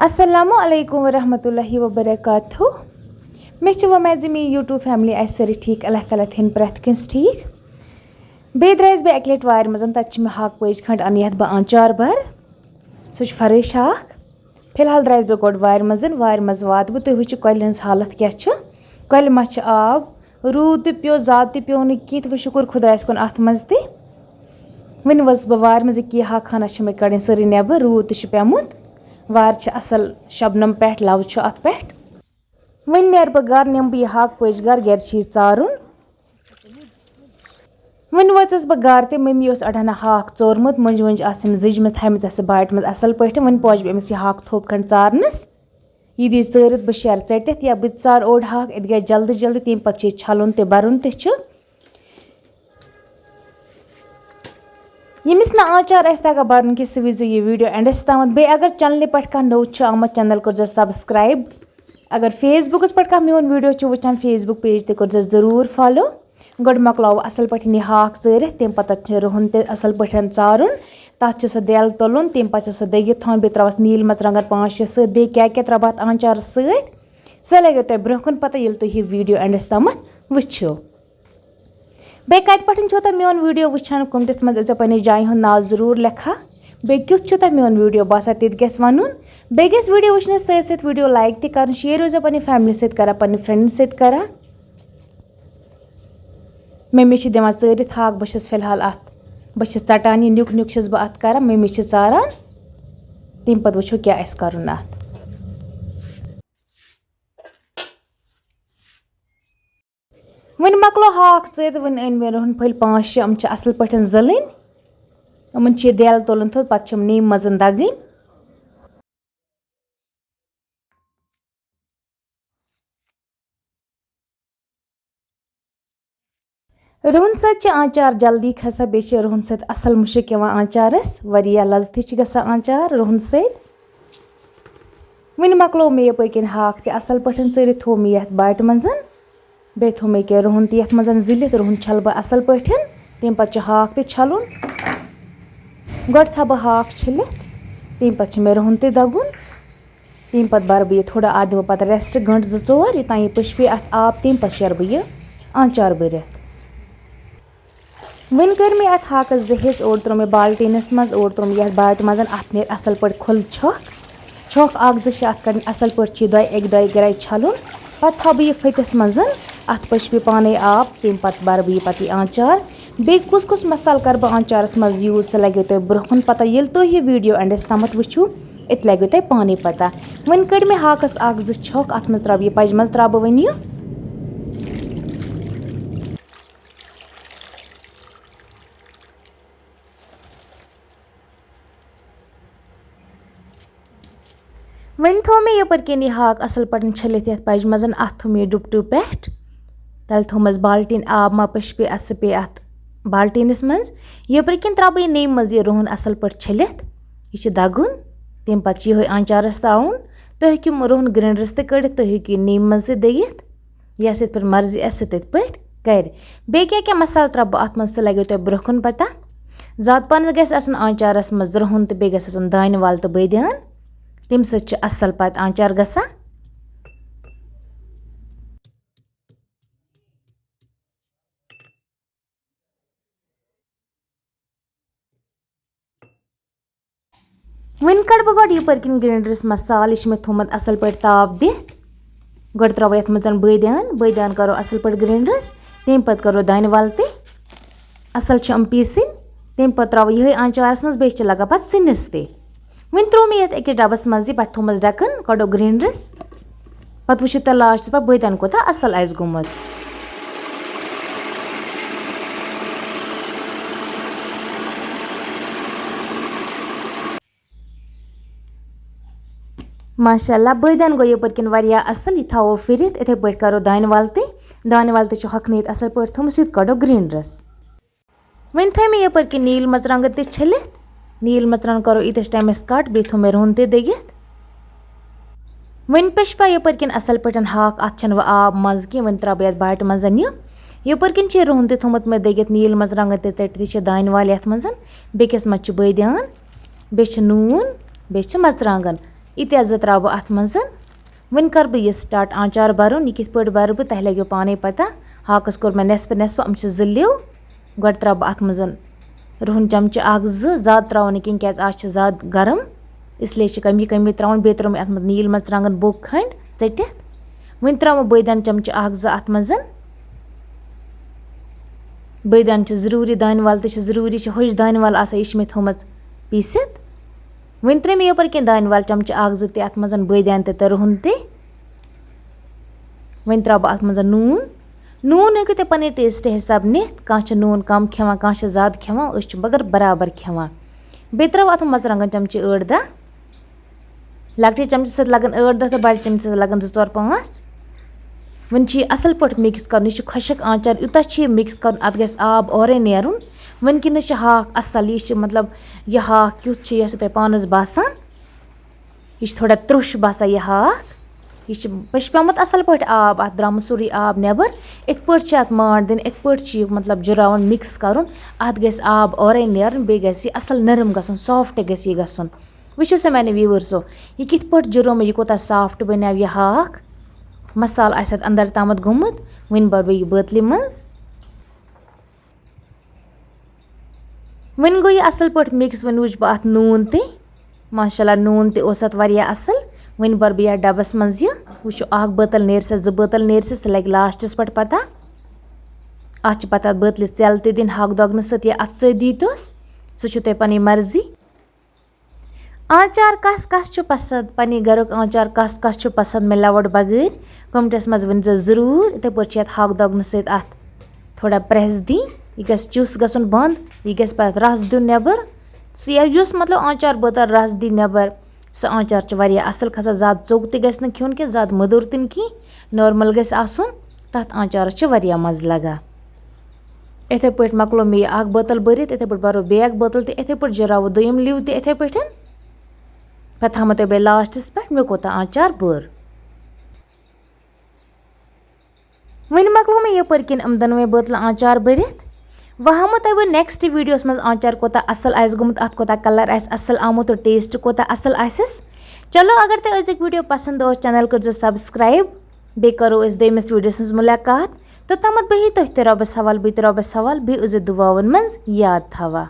अस्सलामु अलैकुम वरहमतुल्लाहि वबरकातुहू मे वमेद मे यूट्यूब फैमिली सारी ठीक अल्लाह ताला थन प्रथ कंस ठीक बे द्रायस बह अक लट वार मज तत मे हाक पज खंड अन यथ बह आंचार भर सह फरश हाक फिलहाल द्रायस बह गोड वार मज वात बह तुह वुचु कल हज हालत क्या कल मा आब रूद तह प्यो ज़्यादा तह प्यो नुह कि वह शुक्र खुदायस कुन अत मज तह वन वस बह वार मज कि हाक खाना मे कड़न सारी नेबर रूद तह पेमुत वार असल शबनम पे लव अत पे वन नेर बह गर निम बह हाक पज गर गर चारुन वन वचस बह गर तह मम्मी अड़हना हाक चोरमुत मुंज वुंज आसम जिजम थमित बाट मज असल पे वन पहुँच बह अमिस यह हाक थोप खंड चारनस यह दी चरित बह शर चटित या बह चार ओड हाक इत गई जल्दी जल्दी तम पे छलुन तह बरुन तह यमिस ना आंचार तगा बरन कि सह वो यह वीडियो एंडस तम बे अगर चैनल पे नौ आमत चैनल कर सब्सक्राइब अगर फेसबुकस पे मोन वीडियो वुचान फेसबुक पेज तक जरूर फॉलो गोड मकलाव असल पे यह हाक चरित तम पे रुहन तह असल पे चारुन तथ सह देल तुलन तम पे सह दगित थन बे त्रवस नील मरचंगन 5-6 सत बे क्या क्या त्रह अत आंचार सह लगे तुम ब्रोह पता ये तुम यह वीडियो एंडस तम वो बे कत पे तुम मोन वीडियो वुचान कमेंटस मज पे जाय हूँ नाव जरूर लिखा बे क्युथ तुम मोन वीडियो बसा तथ गस वन बे गस वीडियो वुचन सत वीडियो लाइक तक शेयर रोजा पे फैमिली सत फ्रेंड सत मम्मी दिवान चरित हाक बस फिलहाल अत बस चटान यह नुक नुक बह अत कर मम्मी चारान तम पे वो क्या कर अत वन मकलो हाक चत वन अन मे रुहन फल 5-6 यम असल पे जलन यमन देल तुलन थोद पे नीम मज दगन रुहन सत आंचार जल्दी खसा बे रुहन सत असल मुशक आंचारस वरिया लजती गसा आंचार रुहन सत वन मकलो मे यपन हाक तह असल पे चरित थो मे यथ बाट मज बे थो मे क्या रुहन तह मज जिलित रुहन छल बह असल पे तम पे हाक तह छलुन गोड था बह हाक छिलित तम पे मे रुहन तह दगुन तम पे बर बह थोड़ा आद दिमो पे रेस्ट गंट 2-4 योतान यह पश पे अत आब तम पे शर बह यह आंचार भरत वन कर मे अत हाक जहिज ओर त्रो मे बाल्टीनस मज ओर त्रो मे बाट मज अत नेर असल पे खुल छक 1-2 अत कड़ असल पे 1-2 गर छलुन पे था बह यह फतिस मज अत पश पे पाने आब तम पे बर बह पे आंचार बे कुस मसाल कर बह आंचारस मज यूज सह लगे तुम ब्रोहन पता ये तुम यह वीडियो एंडस तम वो इत लगे तुम पाने पता वन कड़ मे हाकस 1-2 छक अत मज त्रा पज मज त्रा बह वन यह वन थो मे यपर कन यह हाक असल पे छलित ये पज मज अत थो मे डुपटू पे तल थोमस बाल्टीन आब मा पश पे अस पे अत बाल्टीनस मज यपर कन त्रा बह नीम मज यह रुहन असल पे छलित यह दगुन तम पे यह आंचारस ताउन तुम हेकू रुहन ग्राइंडरस तह कड़ित तुम हेकू नीम मज दगित या सत पे मर्जी आस तथ पे कर बे क्या मसाल त्रा बह अत मज लगे तुम ब्रोहन पता ज़्यादा पन गस आंचारस मज रुहन तो बे गस दान वाल तो बदियान तम सत असल पे आंचार गसा वन कड़ बह गोड यपर कन ग्राइंडरस मसाल यह मे थोमत असल पे ताप दिथ गोड त्रो ये मज बदियान करो असल पे ग्राइंडरस तम पे करो दान वाल तह असल पीसिन तम पे त्रो यह आंचारस मज बे लगा पे सिनिस तह वन त्रो मे ये अकिस डबस मज पे थोमस ढक्कन कड़ो ग्राइंडरस पे वो तुम लास्ट पे बदियान कोता असल आस गोमुत माशाल्लाह बदियान गो यपर कन वारिया असल यह थो फिरित इथे पे करो दान वाल तह हकनित असल पे थोमस यह कड़ो ग्राइंडरस वन थो मे यपर कन नील मरचंग तह छलित नील मरचंग करो इतस टाइमस कट बे थो मे रुहन तह दगित वन पश पे यपर कन असल पे हाक अत व आब मज कह वन त्रा बह बाट मज यपर कन रुहन तह थोमत मे दगित नील मरचंग तह चटित दान वाल ये मज बेकिस मज बदियान बे नून बे मरचंगन इत्या ज त्रा बह अथ मज वन कर बह यह स्टार्ट आंचार भरुन। यह कित पट भर बह तह लगे पाने पता। हाकस कोर मैं नेस्फ नेस्फ हम लिव गो त्रा बह अथ मज रुहन चमच अख ज्यादा त्रो न कहीं क्या आज ज्यादा गरम इसलिए कमी कमी त्रा बे त्रो अत नील मर्चंगन बोक खंड चटित वन त्रा बैदान चमच अख अत मज बैदान जरूरी दान वाल जरूरी होश दान वाल यह मे थोमच पीसित वन त्रे मे यपर कह दान वाल चमच अख अत मज बैदान तो रुहन वन त्रा बह अत मज नून नून हेकु ते पन्ने टेस्ट हिसाब नित कह नून कम खेवान कह ज्यादा खेवान मगर बराबर खेवान। बे त्रो अत मर्चंगन चमच 8-10 लकटे चमच सत लगन 8-10 तो बड़े चमच लगन 2-4-5 वन असल पट मिक्स कर यह खुशक आंचार यूत मिक्स कर अत गस आब औरे नेरुन वन कि हाक असल यह मतलब यह हाक क्युत यह तुम पानस बासान यह थोड़ा त्रुश बासान यह हाक यह पेमत असल पट आब अत द्राम सोरी आब नेबर इत पट अत मार दिन इत पट मतलब जुरावन मिक्स कर अत गस आब औरे नेरुन बे गस असल नरम गसन सॉफ्ट गस यह गसन। वुचो सा मैंने व्यूवर्सो यह कित पट जुरो मे यह कोता सॉफ्ट बनो यह हाक मसाल आसत अंदर तामत गोमुत वन बर यह बोतल मज वन गो यह असल पट मिक्स वन वुच बह अत नून ते माशाल्लाह नून ते ओस अत वारिया असल वन बर बह यह डबस मज यह वुचो अख बोतल नेर से 2 बोतल नेर से सह लगे लास्टस पट पता अत पता बोतल चल ते दिन हक दोगन सत या अत सत दीतोस सह तुम पनी मर्जी। आंचार कस कस पसंद पन्ने गरुक आंचार कस कस पसंद मे लवट बगैर कमेंटस मज वन जरूर इथे पे हक दोगन सत अत थोड़ा प्रेस दी यह गस चुस गसन बंद यह गस पे रस दिन नेबर सह मतलब आंचार बोतल रस दी नेबर सह आंचार वारिया असल खसान ज्यादा चोक ते गस न खेन कह ज्यादा मदुर तिन कहीं नॉर्मल गस आसुन तथ आंचारस वारिया मज लगा। इथे पे मकलो मे यह बोतल भरित इथे पे भरो बैग बोतल ते इथे पे जुराव दोयम लिव ते इथे पे पे थमो ते बे लास्टस पे मे कोता आंचार भर वन मकलो मे यपर किन अमदनवे बोतल आंचार भरित वह हमो ते नेक्स्ट वीडियोस मज आंचार कोता असल आस गुमुत अत कोता कलर आस असल आमुत तो टेस्ट कोता असल आसस। चलो अगर ते अजुक वीडियो पसंद हो चैनल कर सब्सक्राइब बे करो इस दोयमिस वीडियोस मज मुलाकात तो तमत बही तो रबस हवाल बी रबस हवाल बे दुआवन मज याद थवा।